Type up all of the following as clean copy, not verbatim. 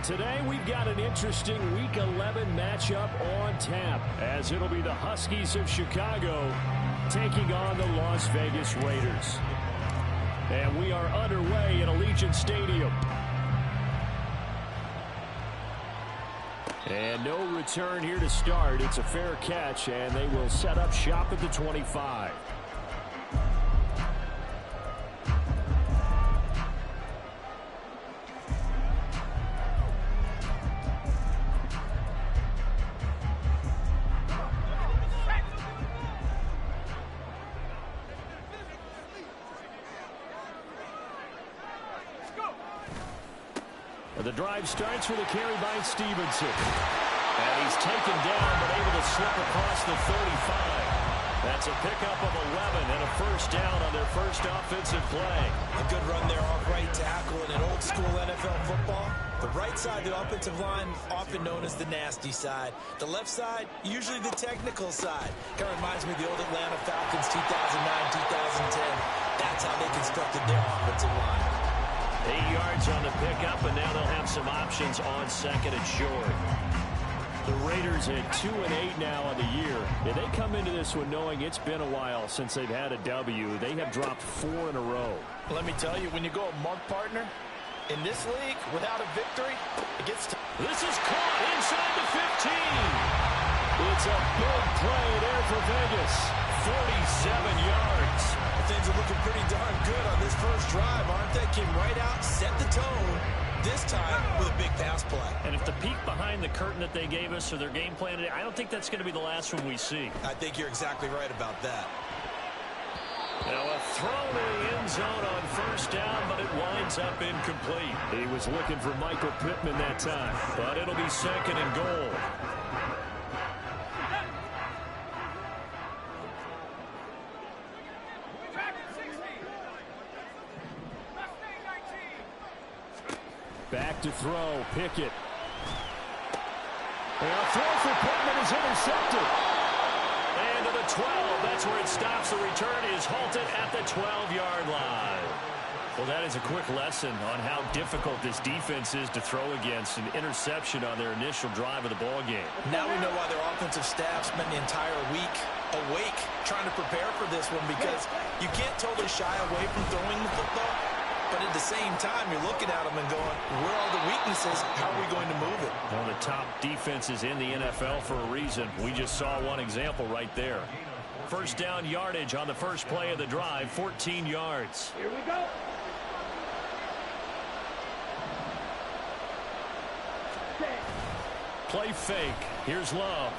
Today we've got an interesting Week 11 matchup on tap, as it'll be the Huskies of Chicago taking on the Las Vegas Raiders. And we are underway at Allegiant Stadium. And no return here to start. It's a fair catch, and they will set up shop at the 25. The drive starts with a carry by Stevenson. And he's taken down but able to slip across the 35. That's a pickup of 11 and a first down on their first offensive play. A good run there off right tackle in an old school NFL football. The right side of the offensive line, often known as the nasty side. The left side, usually the technical side. Kind of reminds me of the old Atlanta Falcons 2009, 2010. That's how they constructed their offensive line. 8 yards on the pickup, and now they'll have some options on second and short. The Raiders at 2-8 now on the year. And they come into this one knowing it's been a while since they've had a W. They have dropped 4 in a row. Let me tell you, when you go a mug partner, in this league, without a victory, it gets to... This is caught inside the 15. It's a big play there for Vegas. 47 yards. Things are looking pretty darn good on this first drive, aren't they? Came right out, set the tone, this time with a big pass play. And if the peek behind the curtain that they gave us or their game plan today, I don't think that's going to be the last one we see. I think you're exactly right about that. Now a throw to the end zone on first down, but it winds up incomplete. He was looking for Michael Pittman that time, but it'll be second and goal. Back to throw, Pickett. And a throw for Pittman is intercepted. And to the 12, that's where it stops. The return is halted at the 12-yard line. Well, that is a quick lesson on how difficult this defense is to throw against. An interception on their initial drive of the ball game. Now we know why their offensive staff spent the entire week awake trying to prepare for this one, because you can't totally shy away from throwing the football. But at the same time, you're looking at them and going, where are the weaknesses? How are we going to move it? One of the top defenses in the NFL for a reason. We just saw one example right there. First down yardage on the first play of the drive, 14 yards. Here we go. Play fake. Here's Love.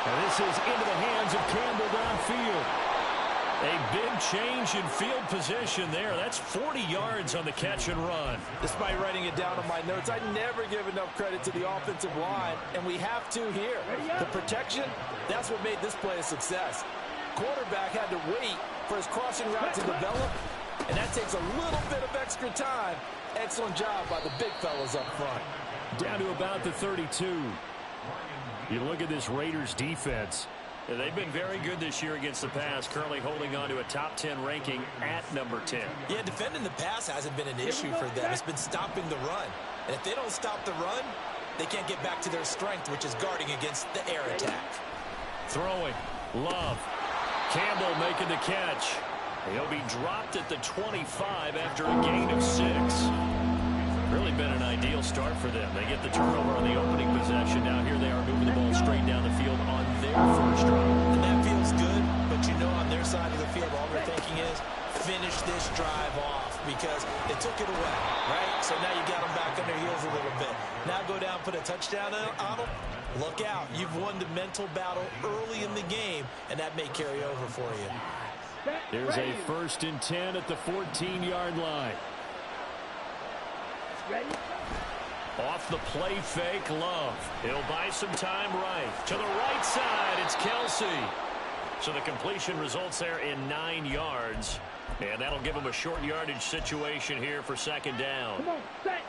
And this is into the hands of Campbell downfield. A big change in field position there. That's 40 yards on the catch and run. Despite writing it down on my notes, I never give enough credit to the offensive line, and we have to here. The protection, that's what made this play a success. Quarterback had to wait for his crossing route to develop, and that takes a little bit of extra time. Excellent job by the big fellas up front. Down to about the 32. You look at this Raiders defense. They've been very good this year against the pass, currently holding on to a top 10 ranking at number 10. Yeah, defending the pass hasn't been an issue for them. It's been stopping the run. And if they don't stop the run, they can't get back to their strength, which is guarding against the air attack. Throwing. Love. Campbell making the catch. He'll be dropped at the 25 after a gain of 6. Really been an ideal start for them. They get the turnover on the opening possession. Now here they are moving the ball straight down the field on their first drive. And that feels good, but you know on their side of the field, all they're thinking is finish this drive off, because they took it away, right? So now you got them back on their heels a little bit. Now go down, put a touchdown on them. Look out. You've won the mental battle early in the game, and that may carry over for you. There's a 1st and 10 at the 14-yard line. Ready? Off the play fake, Love. He'll buy some time right. To the right side, it's Kelsey. So the completion results there in 9 yards. And that'll give him a short yardage situation here for second down. Come on, set.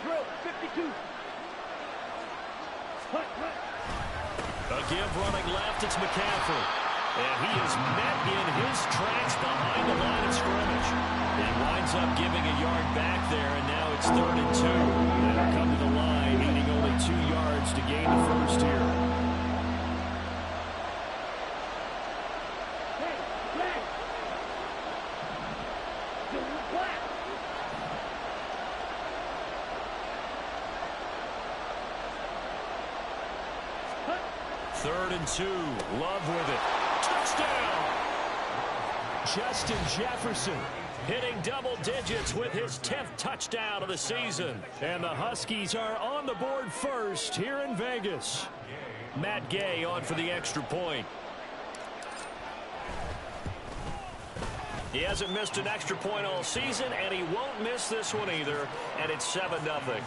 Drill, 52. A give running left, it's McCaffrey. And he is met in his tracks behind the line And winds up giving a yard back there, and now it's 3rd and 2. They'll come to the line, needing only 2 yards to gain the first here. Third and 2. Love with it. Touchdown! Justin Jefferson hitting double digits with his 10th touchdown of the season. And the Huskies are on the board first here in Vegas. Matt Gay on for the extra point. He hasn't missed an extra point all season, and he won't miss this one either. And it's 7-0.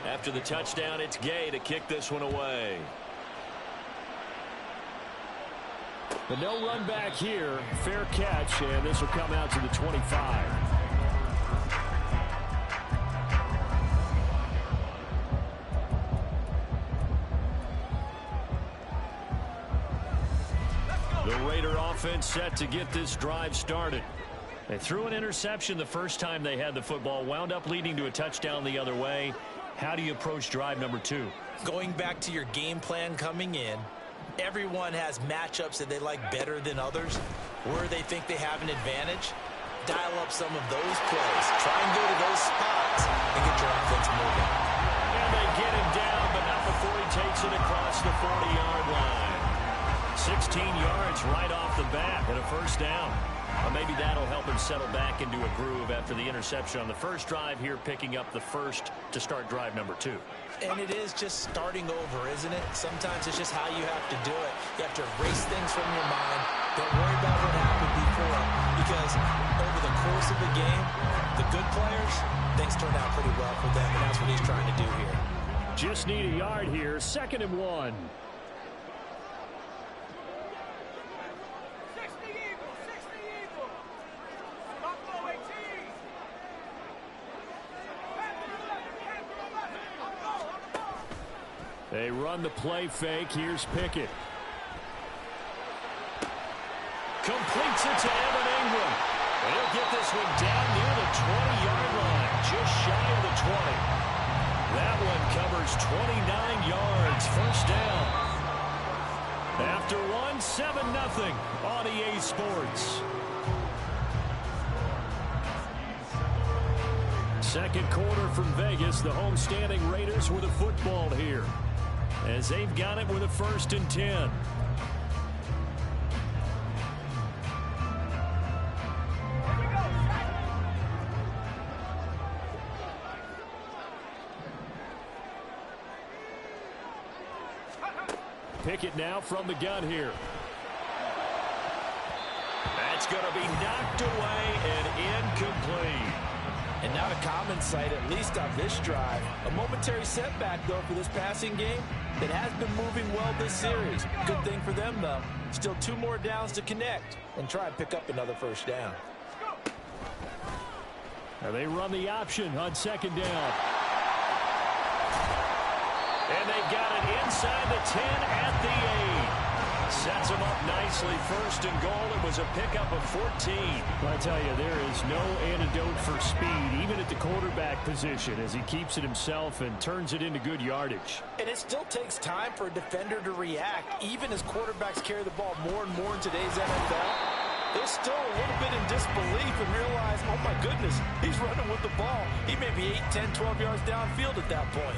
After the touchdown, it's Gay to kick this one away. But no run back here. Fair catch, and this will come out to the 25. The Raider offense set to get this drive started. They threw an interception the first time they had the football, wound up leading to a touchdown the other way. How do you approach drive number 2? Going back to your game plan coming in, everyone has matchups that they like better than others. Where they think they have an advantage, dial up some of those plays. Try and go to those spots and get your offense moving. And they get him down, but not before he takes it across the 40-yard line. 16 yards right off the bat and a first down. Maybe that'll help him settle back into a groove after the interception on the first drive here, picking up the first to start drive number 2. And it is just starting over, isn't it? Sometimes it's just how you have to do it. You have to erase things from your mind. Don't worry about what happened before, because over the course of the game, the good players, things turned out pretty well for them, and that's what he's trying to do here. Just need a yard here. 2nd and 1. They run the play fake. Here's Pickett. Completes it to Evan Ingram. And he'll get this one down near the 20-yard line, just shy of the 20. That one covers 29 yards. First down. After 7-0 on EA Sports. Second quarter from Vegas. The home-standing Raiders with a football here, as they've got it with a 1st and 10. Pickett now from the gun here. That's going to be knocked away and incomplete. And not a common sight, at least on this drive. A momentary setback, though, for this passing game that has been moving well this series. Good thing for them, though. Still 2 more downs to connect and try and pick up another first down. Now they run the option on 2nd down. And they've got it inside the 10 at the 8. Sets them up nicely. 1st and goal. It was a pickup of 14. Well, I tell you, there is no antidote for speed, even at the quarterback position, as he keeps it himself and turns it into good yardage. And it still takes time for a defender to react, even as quarterbacks carry the ball more and more in today's NFL. They're still a little bit in disbelief and realize, oh my goodness, he's running with the ball. He may be 8, 10, 12 yards downfield at that point.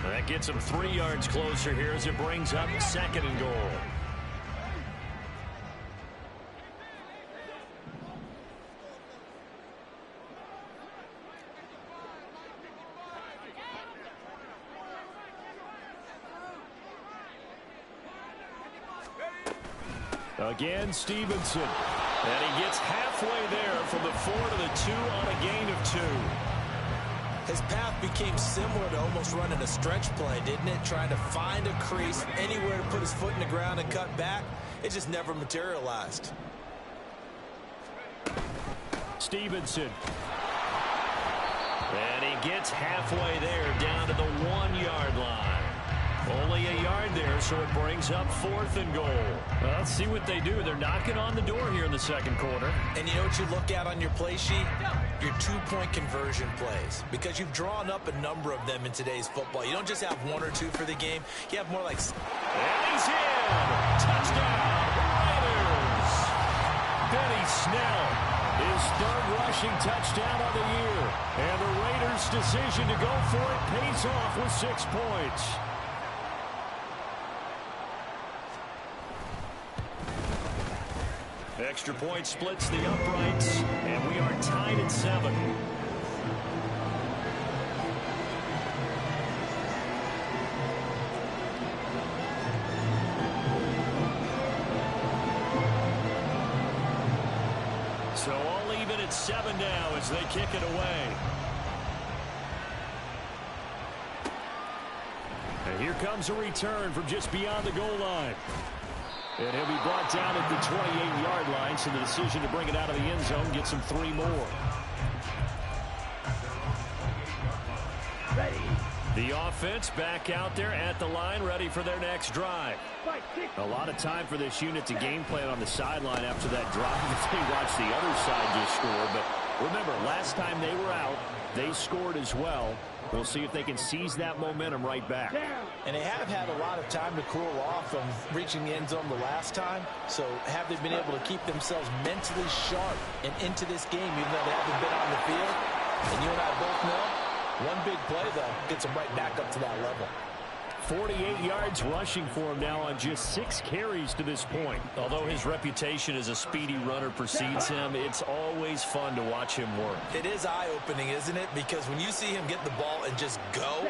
That gets him 3 yards closer here as it brings up 2nd and goal. Again, Stevenson. And he gets halfway there from the 4 to the 2 on a gain of 2. His path became similar to almost running a stretch play, didn't it? Trying to find a crease, anywhere to put his foot in the ground and cut back. It just never materialized. Stevenson. And he gets halfway there, down to the 1-yard line. Only a yard there, so it brings up 4th and goal. Well, let's see what they do. They're knocking on the door here in the second quarter. And you know what you look at on your play sheet? Your 2-point conversion plays. Because you've drawn up a number of them in today's football. You don't just have 1 or 2 for the game. You have more like... And he's in! Touchdown! Raiders! Benny Snell, his 3rd rushing touchdown of the year. And the Raiders' decision to go for it pays off with 6 points. Extra point splits the uprights, and we are tied at 7. So all even at 7 now as they kick it away. And here comes a return from just beyond the goal line. And he'll be brought down at the 28-yard line, so the decision to bring it out of the end zone gets him 3 more. Ready. The offense back out there at the line, ready for their next drive. A lot of time for this unit to game plan on the sideline after that drive. They watched the other side just score. But remember, last time they were out, they scored as well. We'll see if they can seize that momentum right back. And they have had a lot of time to cool off from reaching the end zone the last time. So have they been able to keep themselves mentally sharp and into this game, even though they haven't been on the field? And you and I both know, one big play, though, gets them right back up to that level. 48 yards rushing for him now on just 6 carries to this point. Although his reputation as a speedy runner precedes him, it's always fun to watch him work. It is eye-opening, isn't it? Because when you see him get the ball and just go,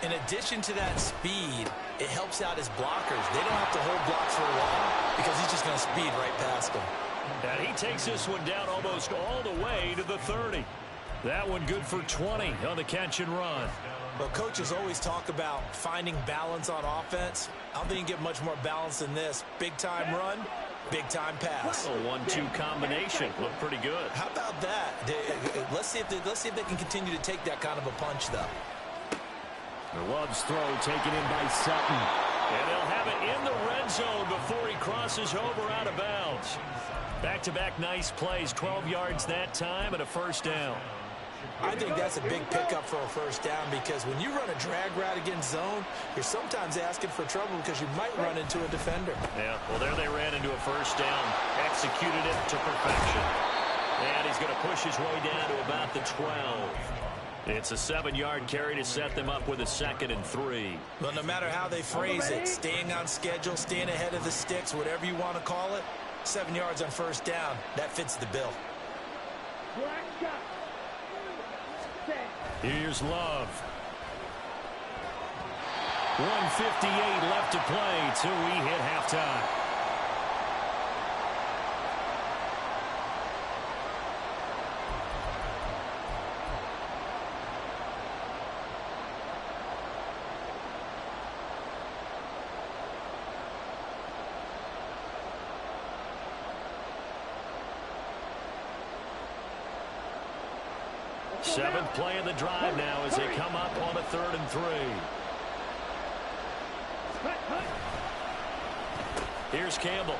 in addition to that speed, it helps out his blockers. They don't have to hold blocks for a while because he's just going to speed right past them. And he takes this one down almost all the way to the 30. That one good for 20 on the catch and run. But coaches always talk about finding balance on offense. I don't think you get much more balance than this. Big-time run, big-time pass. A 1-2 combination. Looked pretty good. How about that? Let's see if they can continue to take that kind of a punch, though. The Love's throw taken in by Sutton. And they'll have it in the red zone before he crosses over out of bounds. Back-to-back nice plays. 12 yards that time and a first down. I think that's a big pickup for a first down because when you run a drag route against zone, you're sometimes asking for trouble because you might run into a defender. Yeah, well, there they ran into a first down, executed it to perfection. And he's going to push his way down to about the 12. It's a 7-yard carry to set them up with a 2nd and 3. Well, no matter how they phrase it, staying on schedule, staying ahead of the sticks, whatever you want to call it, 7 yards on first down, that fits the bill. Here's Love. 1:58 left to play till we hit halftime. Seventh play of the drive now as they come up on a 3rd and 3. Here's Campbell.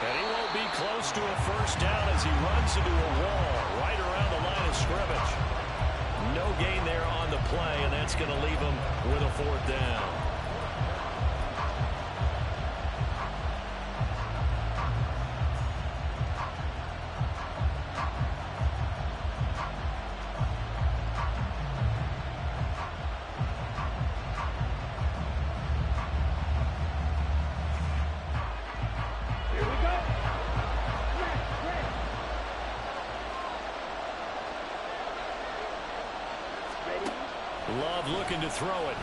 And he won't be close to a first down as he runs into a wall right around the line of scrimmage. No gain there on the play, and that's going to leave him with a 4th down. Love looking to throw it.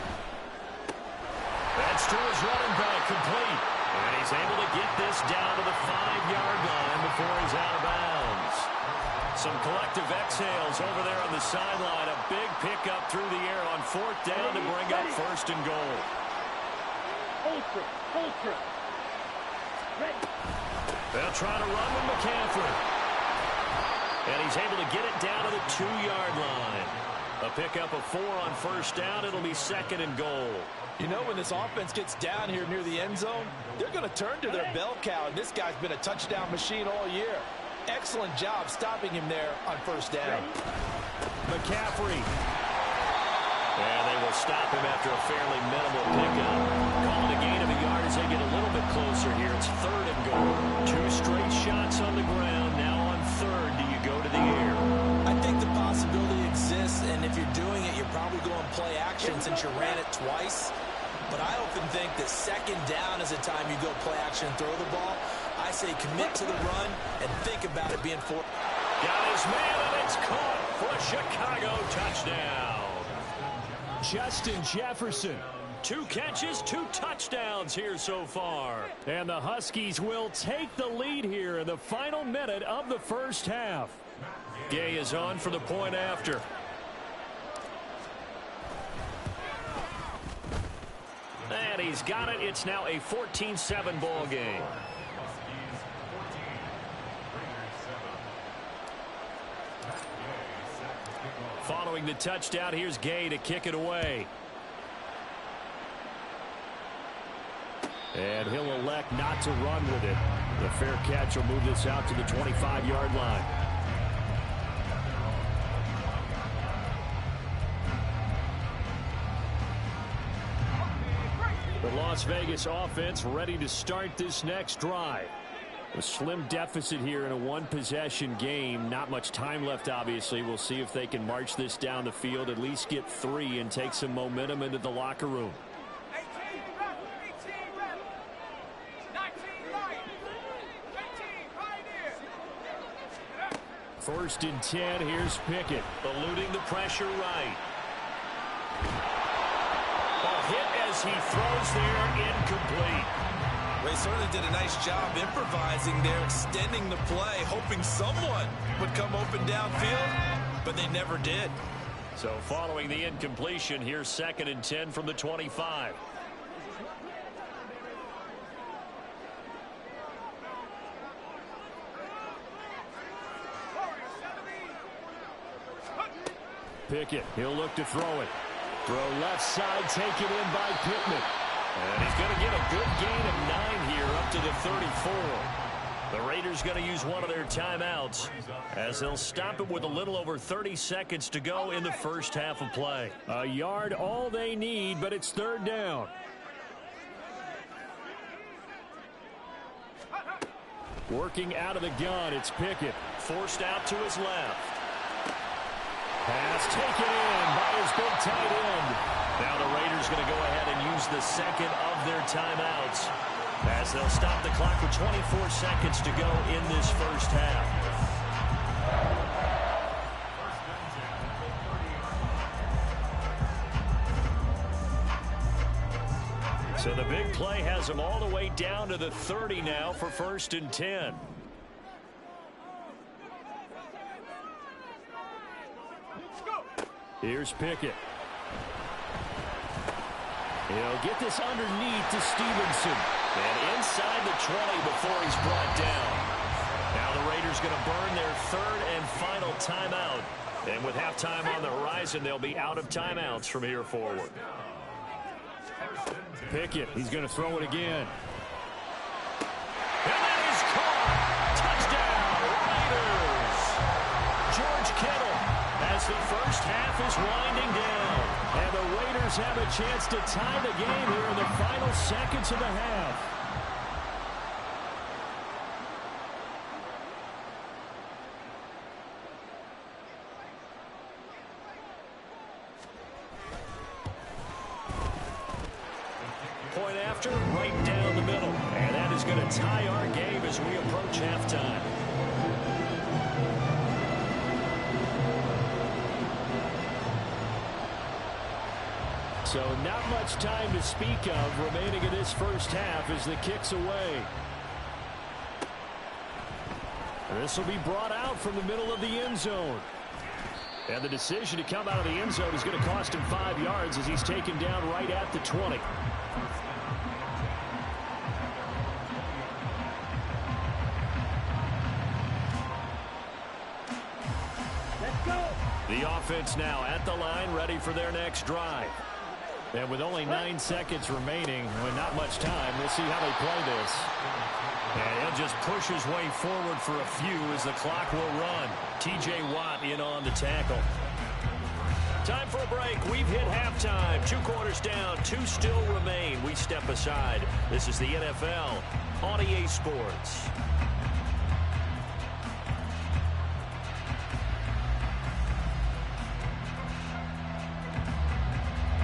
That's to his running back, complete. And he's able to get this down to the 5-yard line before he's out of bounds. Some collective exhales over there on the sideline. A big pickup through the air on 4th down to bring up 1st and goal. They'll try to run with McCaffrey. And he's able to get it down to the 2-yard line. A pickup of 4 on first down. It'll be 2nd and goal. You know, when this offense gets down here near the end zone, they're going to turn to their bell cow, and this guy's been a touchdown machine all year. Excellent job stopping him there on first down. McCaffrey. And they will stop him after a fairly minimal pickup. Calling a gain of a yard as they get a little bit closer here. It's 3rd and goal. 2 straight shots on the ground. Now on 3rd, do you go to the air? I think the possibility exists, and if you're doing it, you're probably going play action since you ran it twice. But I often think that 2nd down is the time you go play action and throw the ball. I say commit to the run and think about it being for. Got his man, and it's caught for a Chicago touchdown. Justin Jefferson. 2 catches, 2 touchdowns here so far. And the Huskies will take the lead here in the final minute of the first half. Gay is on for the point after. And he's got it. It's now a 14-7 ball game. Following the touchdown, here's Gay to kick it away. And he'll elect not to run with it. The fair catch will move this out to the 25-yard line. The Las Vegas offense ready to start this next drive. A slim deficit here in a 1-possession game. Not much time left, obviously. We'll see if they can march this down the field, at least get 3 and take some momentum into the locker room. 1st and 10. Here's Pickett. Eluding the pressure right. A hit as he throws there, incomplete. They certainly did a nice job improvising there, extending the play, hoping someone would come open downfield, but they never did. So following the incompletion, here's 2nd and 10 from the 25. Pickett, he'll look to throw it. Throw left side, taken in by Pittman. And he's going to get a good gain of 9 here up to the 34. The Raiders going to use one of their timeouts as they'll stop it with a little over 30 seconds to go in the first half of play. A yard all they need, but it's 3rd down. Working out of the gun, it's Pickett. Forced out to his left. Pass taken in by his big tight end. Now the Raiders going to go ahead and use the 2nd of their timeouts as they'll stop the clock with 24 seconds to go in this first half. So the big play has them all the way down to the 30 now for 1st and 10. Here's Pickett. He'll get this underneath to Stevenson. And inside the 20 before he's brought down. Now the Raiders going to burn their 3rd and final timeout. And with halftime on the horizon, they'll be out of timeouts from here forward. Pickett, he's going to throw it again. And that is caught. Touchdown, Raiders. George Kittle as the first half is winding down. And the Raiders have a chance to tie the game here in the final seconds of the half. Point after, right down the middle. And that is going to tie our game as we approach halftime. So not much time to speak of remaining in this first half as the kick's away. This will be brought out from the middle of the end zone. And the decision to come out of the end zone is going to cost him 5 yards as he's taken down right at the 20. The The offense now at the line, ready for their next drive. And with only 9 seconds remaining, with not much time, we'll see how they play this. And he'll just push his way forward for a few as the clock will run. T.J. Watt in on the tackle. Time for a break. We've hit halftime. 2 quarters down, 2 still remain. We step aside. This is the NFL on EA Sports.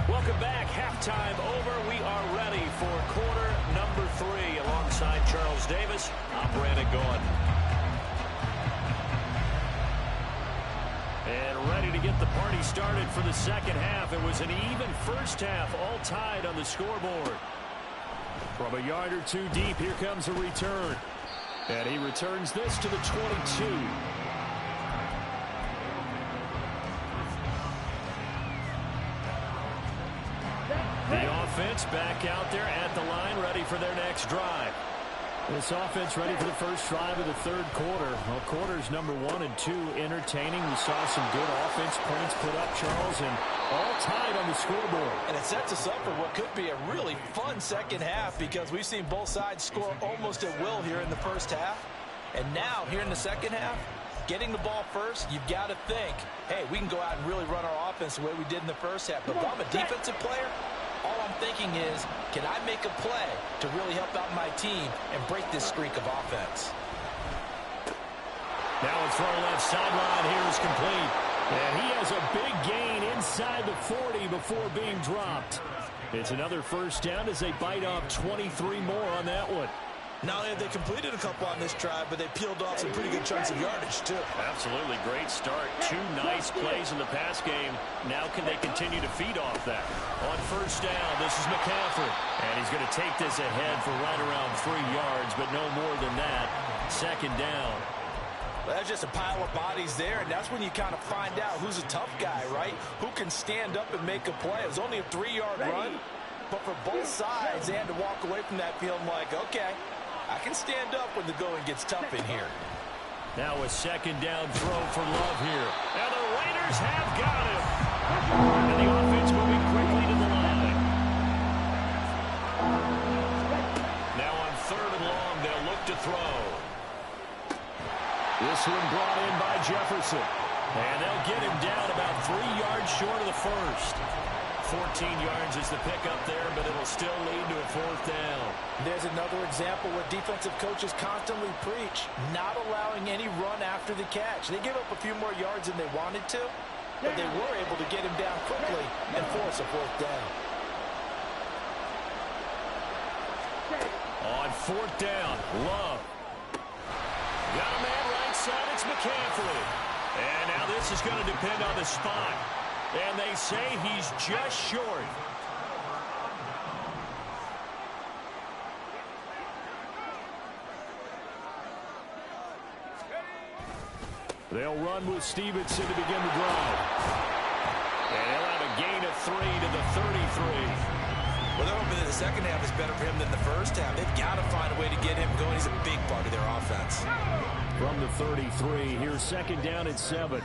Welcome back. Halftime over. We are ready for quarter number 3 alongside Charles Davis. I'm Brandon Gaudin. And ready to get the party started for the second half. It was an even first half, all tied on the scoreboard. From a yard or 2 deep, here comes a return. And he returns this to the 22. The offense back out there at the line, ready for their next drive. This offense ready for the first drive of the third quarter. Well, quarters number 1 and 2 entertaining. We saw some good offense points put up, Charles, and all tied on the scoreboard. And it sets us up for what could be a really fun second half because we've seen both sides score almost at will here in the first half. And now, here in the second half, getting the ball first, you've got to think, hey, we can go out and really run our offense the way we did in the first half. But if I'm a defensive player, all I'm thinking is, can I make a play to really help out my team and break this streak of offense? Now a throw left sideline here is complete. And he has a big gain inside the 40 before being dropped. It's another first down as they bite off 23 more on that one. Not only have they completed a couple on this drive, but they peeled off some pretty good chunks of yardage, too. Absolutely great start. 2 nice plays in the pass game. Now can they continue to feed off that? On first down, this is McCaffrey. And he's going to take this ahead for right around 3 yards, but no more than that. Second down. Well, that's just a pile of bodies there, and that's when you kind of find out who's a tough guy, right? Who can stand up and make a play. It was only a 3-yard run, but for both sides, they had to walk away from that feeling like, okay, I can stand up when the going gets tough in here. Now a second down throw for Love here. And the Raiders have got him. And the offense moving quickly to the line. Now on 3rd and long, they'll look to throw. This one brought in by Jefferson. And they'll get him down about 3 yards short of the first. 14 yards is the pickup there, but it'll still lead to a 4th down. There's another example where defensive coaches constantly preach, not allowing any run after the catch. They give up a few more yards than they wanted to, but they were able to get him down quickly and force a 4th down. On 4th down, Love. Got a man right side, it's McCaffrey. And now this is going to depend on the spot. And they say he's just short. They'll run with Stevenson to begin the drive. And he'll have a gain of 3 to the 33. Well, they're hoping that the second half is better for him than the first half. They've got to find a way to get him going. He's a big part of their offense. From the 33, here's second down at 7.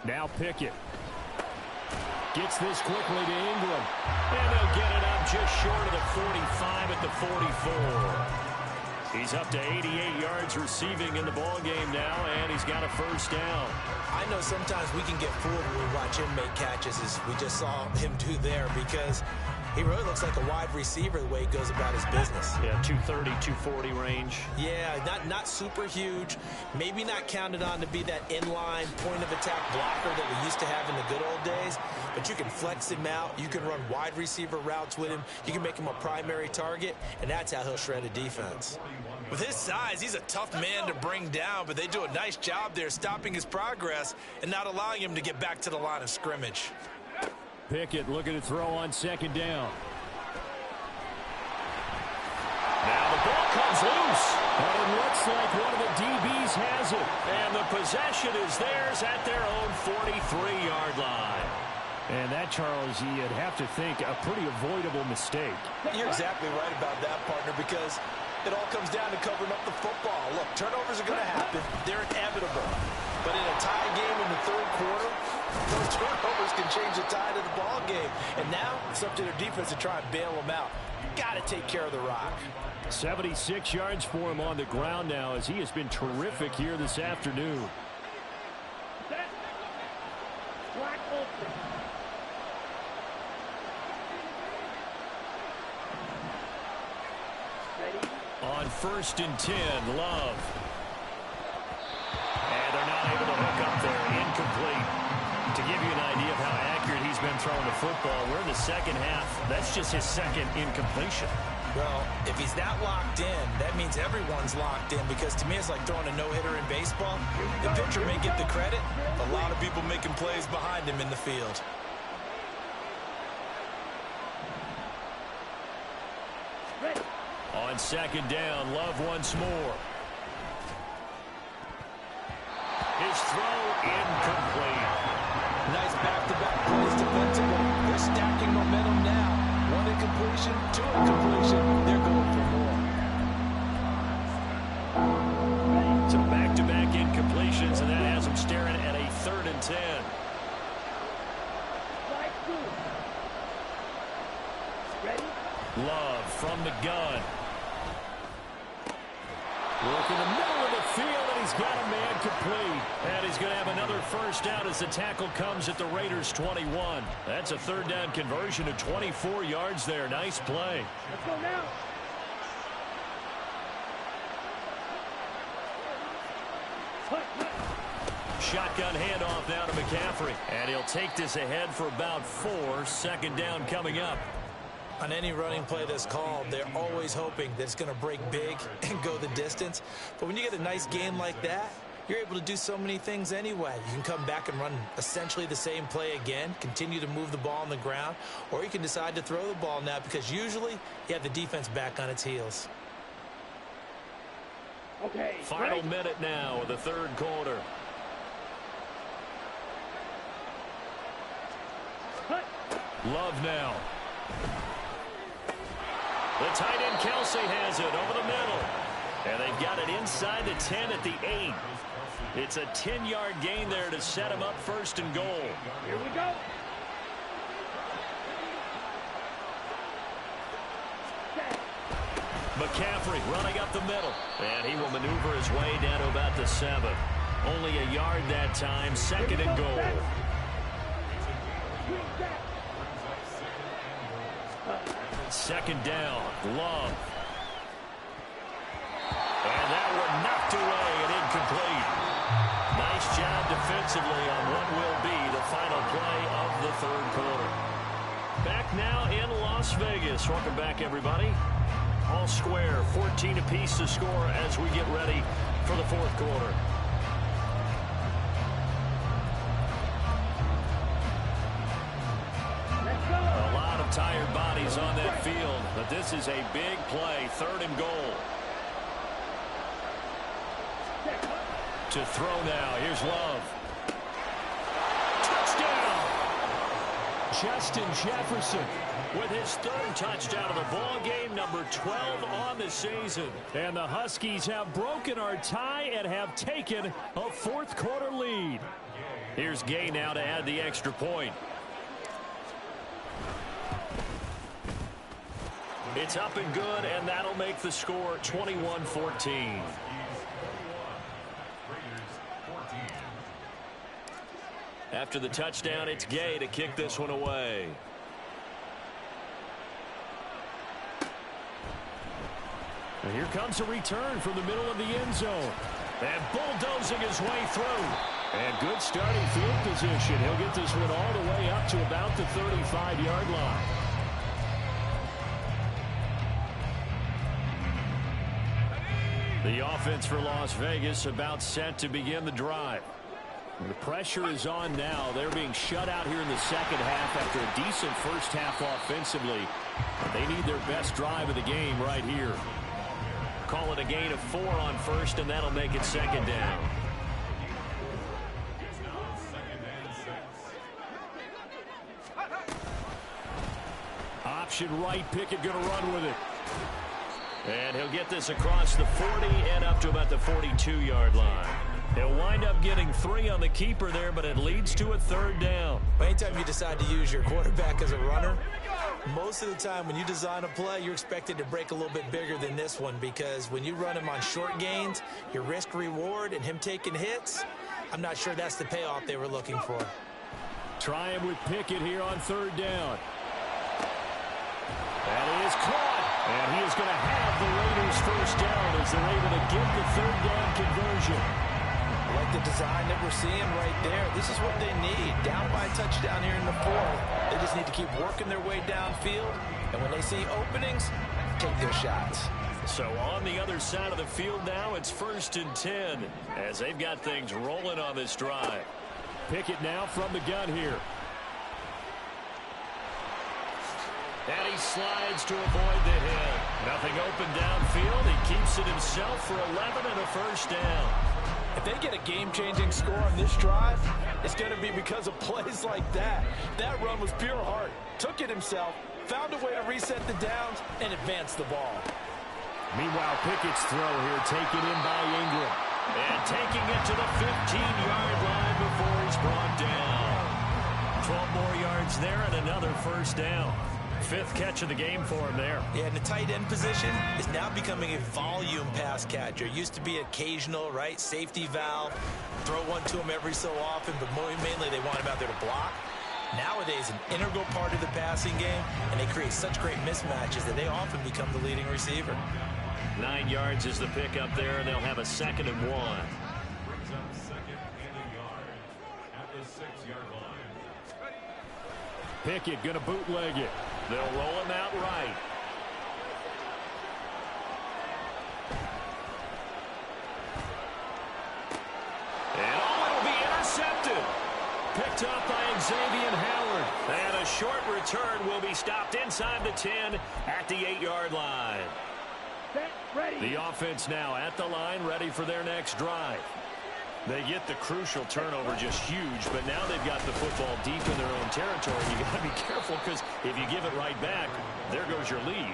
Now Pickett gets this quickly to Ingram. And they'll get it up just short of the 45 at the 44. He's up to 88 yards receiving in the ballgame now, and he's got a first down. I know sometimes we can get fooled when we watch him make catches, as we just saw him do there, because he really looks like a wide receiver the way he goes about his business. Yeah, 230, 240 range. Yeah, not super huge. Maybe not counted on to be that inline point-of-attack blocker that we used to have in the good old days. But you can flex him out. You can run wide receiver routes with him. You can make him a primary target, and that's how he'll shred a defense. With his size, he's a tough man to bring down, but they do a nice job there stopping his progress and not allowing him to get back to the line of scrimmage. Pickett looking to throw on second down. Now the ball comes loose. But it looks like one of the DBs has it. And the possession is theirs at their own 43-yard line. And that, Charles, you'd have to think a pretty avoidable mistake. You're exactly right about that, partner, because it all comes down to covering up the football. Look, turnovers are going to happen. They're inevitable. But in a tie game in the third quarter, those turnovers can change the tide of the ball game. And now it's up to their defense to try and bail them out. Got to take care of the rock. 76 yards for him on the ground now as he has been terrific here this afternoon. On 1st and 10, Love. And they're not able to hook up there. Incomplete. To give you an idea of how accurate he's been throwing the football, we're in the second half. That's just his second incompletion. Well, if he's not locked in, that means everyone's locked in, because to me it's like throwing a no-hitter in baseball. The pitcher may get the credit. A lot of people making plays behind him in the field. On 2nd down, Love once more. His throw incomplete. Nice back-to-back plays defensively. They're stacking momentum now. 1 incompletion, 2 incompletion. They're going for more. So back-to-back incompletions, and that has them staring at a 3rd and 10. Love from the gun. Look in the middle of the field, and he's got a man complete. And he's going to have another first down as the tackle comes at the Raiders' 21. That's a 3rd down conversion of 24 yards there. Nice play. Let's go now. Shotgun handoff now to McCaffrey. And he'll take this ahead for about 4. 2nd down coming up. On any running play that's called, they're always hoping that it's going to break big and go the distance. But when you get a nice game like that, you're able to do so many things anyway. You can come back and run essentially the same play again, continue to move the ball on the ground, or you can decide to throw the ball now, because usually you have the defense back on its heels. Okay. Final minute now of the 3rd quarter. Love now. The tight end Kelsey has it over the middle. And they've got it inside the 10 at the 8. It's a 10-yard gain there to set him up 1st and goal. Here we go. McCaffrey running up the middle. And he will maneuver his way down to about the 7. Only a yard that time. 2nd and goal. 2nd down. Love. And that one knocked away and incomplete. Nice job defensively on what will be the final play of the 3rd quarter. Back now in Las Vegas. Welcome back, everybody. All square, 14 apiece to score as we get ready for the 4th quarter. A lot of tired bodies on that field, but this is a big play. 3rd and goal. To throw now. Here's Love. Touchdown! Justin Jefferson with his 3rd touchdown of the ball game, number 12 on the season. And the Huskies have broken our tie and have taken a 4th quarter lead. Here's Gay now to add the extra point. It's up and good, and that'll make the score 21-14. After the touchdown, it's Gay to kick this one away. And here comes a return from the middle of the end zone. And bulldozing his way through. And good starting field position. He'll get this one all the way up to about the 35-yard line. The offense for Las Vegas about set to begin the drive. The pressure is on now. They're being shut out here in the second half after a decent first half offensively. They need their best drive of the game right here. Call it a gain of 4 on 1st, and that'll make it 2nd down. option right. Pickett going to run with it. And he'll get this across the 40 and up to about the 42-yard line. He'll wind up getting 3 on the keeper there, but it leads to a 3rd down. Anytime you decide to use your quarterback as a runner, most of the time when you design a play, you're expected to break a little bit bigger than this one, because when you run him on short gains, your risk-reward and him taking hits, I'm not sure that's the payoff they were looking for. Try him with Pickett here on 3rd down. That is caught. And he is going to have the Raiders' 1st down as they're able to get the 3rd down conversion. I like the design that we're seeing right there. This is what they need. Down by a touchdown here in the 4th. They just need to keep working their way downfield. And when they see openings, take their shots. So on the other side of the field now, it's 1st and 10 as they've got things rolling on this drive. Pickett now from the gun here. And he slides to avoid the hit. Nothing open downfield. He keeps it himself for 11 and a 1st down. If they get a game-changing score on this drive, it's going to be because of plays like that. That run was pure heart. Took it himself, found a way to reset the downs, and advance the ball. Meanwhile, Pickett's throw here taken in by Ingram. And taking it to the 15-yard line before he's brought down. 12 more yards there and another 1st down. 5th catch of the game for him there. Yeah, and the tight end position is now becoming a volume pass catcher. Used to be occasional, right? Safety valve. Throw one to him every so often, but mainly they want him out there to block. Nowadays, an integral part of the passing game, and they create such great mismatches that they often become the leading receiver. 9 yards is the pickup there, and they'll have a 2nd and 1. Brings up 2nd and a yard at the 6-yard line. Pickett going to bootleg it. They'll roll him out right. And it'll be intercepted. Picked up by Xavier Howard. And a short return will be stopped inside the 10 at the 8-yard line. The offense now at the line, ready for their next drive. They get the crucial turnover, just huge, but now they've got the football deep in their own territory. You got to be careful, because if you give it right back, there goes your lead.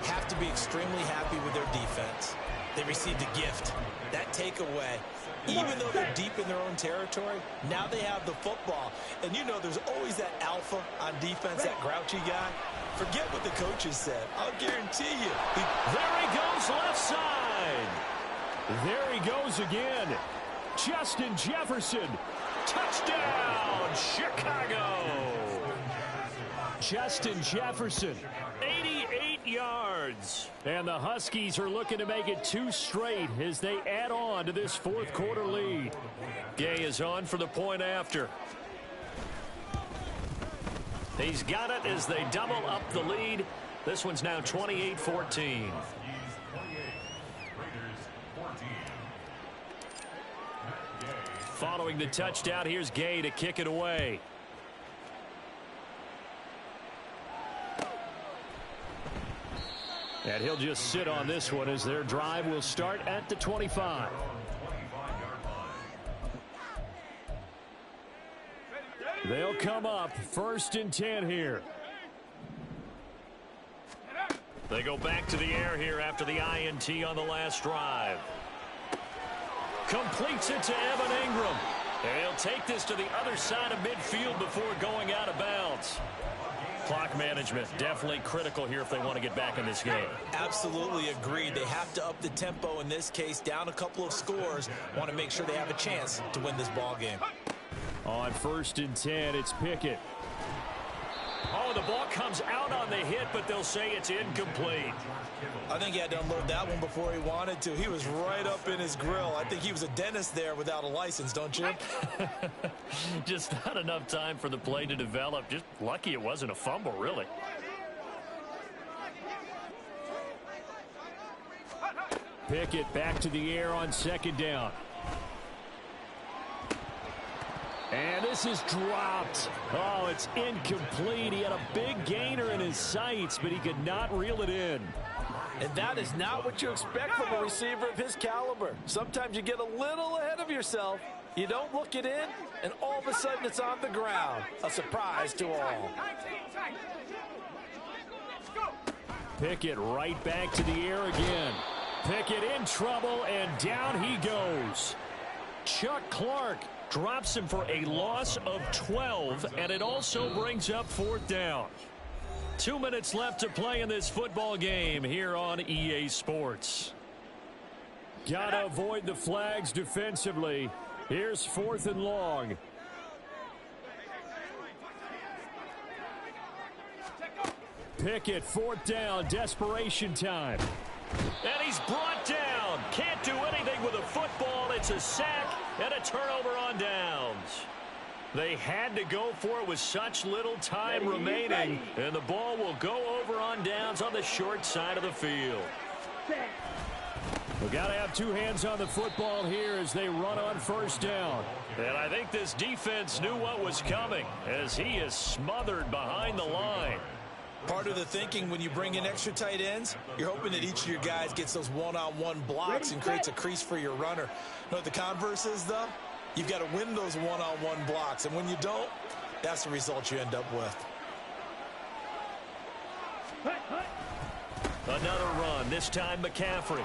Have to be extremely happy with their defense. They received a gift. That takeaway, even though they're deep in their own territory, now they have the football. And you know there's always that alpha on defense, that grouchy guy. Forget what the coaches said. I'll guarantee you. There he goes left side. There he goes again. Justin Jefferson. Touchdown, Chicago. Justin Jefferson. 88 yards. And the Huskies are looking to make it 2 straight as they add on to this 4th quarter lead. Gay is on for the point after. He's got it as they double up the lead. This one's now 28-14. Following the touchdown, here's Gay to kick it away. And he'll just sit on this one as their drive will start at the 25. They'll come up 1st and 10 here. They go back to the air here after the INT on the last drive. Completes it to Evan Ingram. And he'll take this to the other side of midfield before going out of bounds. Clock management definitely critical here if they want to get back in this game. Absolutely agreed. They have to up the tempo in this case, down a couple of scores. Want to make sure they have a chance to win this ball game. On 1st and 10, it's Pickett. Oh, the ball comes out on the hit, but they'll say it's incomplete. I think he had to unload that one before he wanted to. He was right up in his grill. I think he was a dentist there without a license, don't you? Just not enough time for the play to develop. Just lucky it wasn't a fumble, really. Pickett back to the air on 2nd down. And this is dropped. Oh, it's incomplete. He had a big gainer in his sights, but he could not reel it in. And that is not what you expect from a receiver of his caliber. Sometimes you get a little ahead of yourself. You don't look it in, and all of a sudden it's on the ground. A surprise to all. Pickett right back to the air again. Pickett in trouble, and down he goes. Chuck Clark drops him for a loss of 12, and it also brings up 4th down. 2 minutes left to play in this football game here on EA Sports. Gotta avoid the flags defensively. Here's 4th and long. Pickett, 4th down, desperation time. And he's brought down. Can't do anything with a football. It's a sack and a turnover on downs. They had to go for it with such little time remaining. And the ball will go over on downs on the short side of the field. We've got to have 2 hands on the football here as they run on 1st down. And I think this defense knew what was coming as he is smothered behind the line. Part of the thinking when you bring in extra tight ends, you're hoping that each of your guys gets those one-on-one blocks and creates a crease for your runner. You know what the converse is, though? You've got to win those one-on-one blocks, and when you don't, that's the result you end up with. Another run, this time McCaffrey.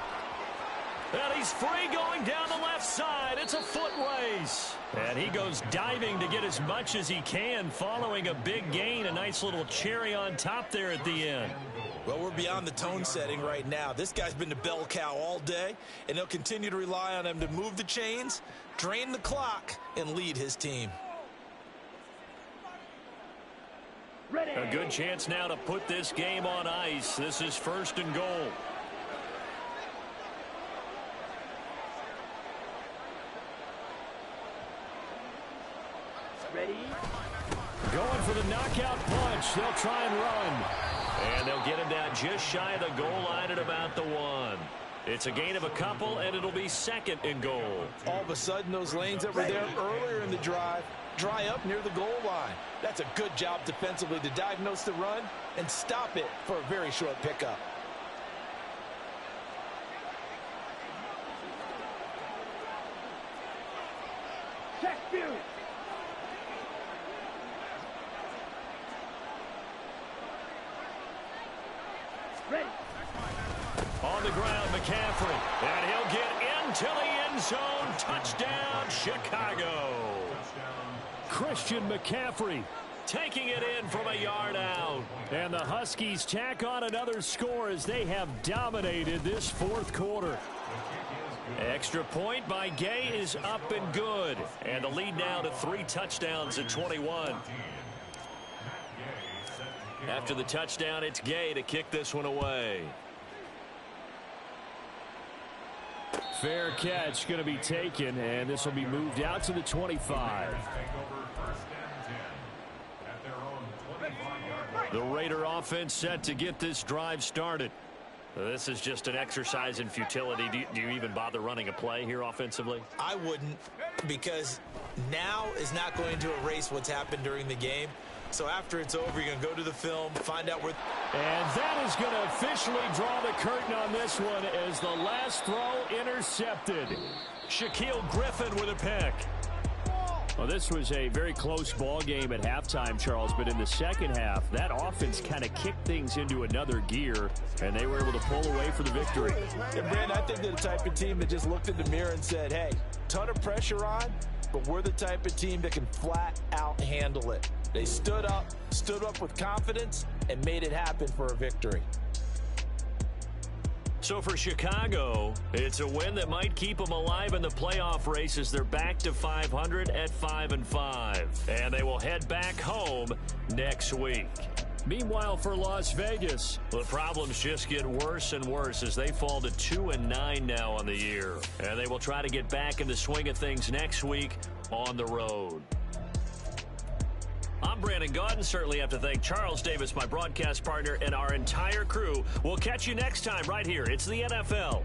And he's free going down the left side. It's a foot race. And he goes diving to get as much as he can following a big gain. A nice little cherry on top there at the end. Well, we're beyond the tone setting right now. This guy's been the bell cow all day, and they'll continue to rely on him to move the chains, drain the clock, and lead his team. A good chance now to put this game on ice. This is 1st and goal. Ready? Going for the knockout punch. They'll try and run. And they'll get him down just shy of the goal line at about the 1. It's a gain of a couple, and it'll be 2nd and goal. All of a sudden, those lanes that were there earlier in the drive dry up near the goal line. That's a good job defensively to diagnose the run and stop it for a very short pickup. Check view. Ready. On the ground, McCaffrey. And he'll get into the end zone. Touchdown, Chicago. Christian McCaffrey Taking it in from a yard out. And the Huskies tack on another score as they have dominated this 4th quarter. Extra point by Gay is up and good. And the lead now to 3 touchdowns at 21. After the touchdown, it's Gay to kick this one away. Fair catch going to be taken, and this will be moved out to the 25. The Raider offense set to get this drive started. This is just an exercise in futility. Do you even bother running a play here offensively? I wouldn't, because now is not going to erase what's happened during the game. So after it's over, you're going to go to the film, find out where. And that is going to officially draw the curtain on this one as the last throw intercepted. Shaquille Griffin with a pick. Well, this was a very close ball game at halftime, Charles, but in the second half, that offense kind of kicked things into another gear, and they were able to pull away for the victory. And Brandon, I think they're the type of team that just looked in the mirror and said, hey, ton of pressure on, but we're the type of team that can flat out handle it. They stood up with confidence, and made it happen for a victory. So for Chicago, it's a win that might keep them alive in the playoff race as they're back to 500 at 5-5. And they will head back home next week. Meanwhile, for Las Vegas, the problems just get worse and worse as they fall to 2-9 now on the year. And they will try to get back in the swing of things next week on the road. I'm Brandon Gaudin. Certainly have to thank Charles Davis, my broadcast partner, and our entire crew. We'll catch you next time right here. It's the NFL.